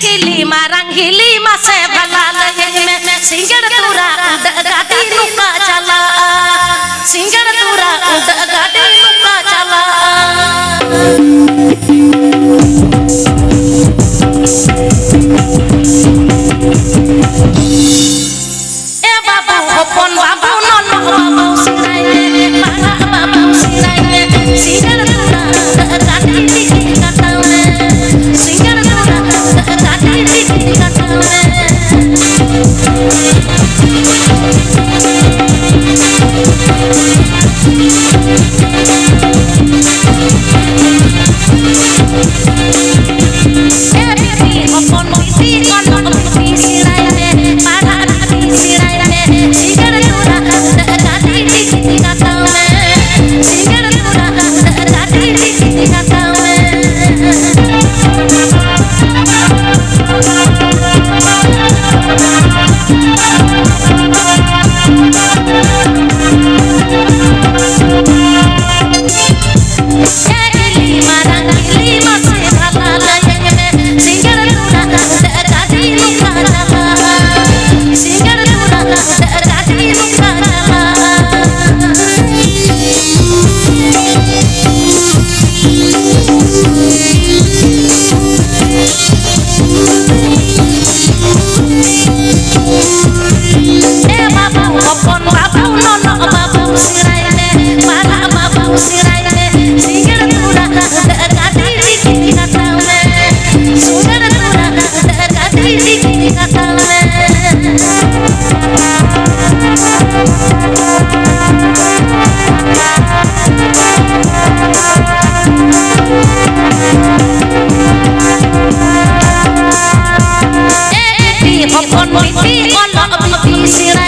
kili marang hili mase balal me singar tura ud gadi nuka chala singar tura ud gadi nuka chala e babu hopon babu nono babu sirai para babu sirai singar tura ud gadi nikata me singar tura ud gadi nikata me Hopon pipi, ono pipi sirah.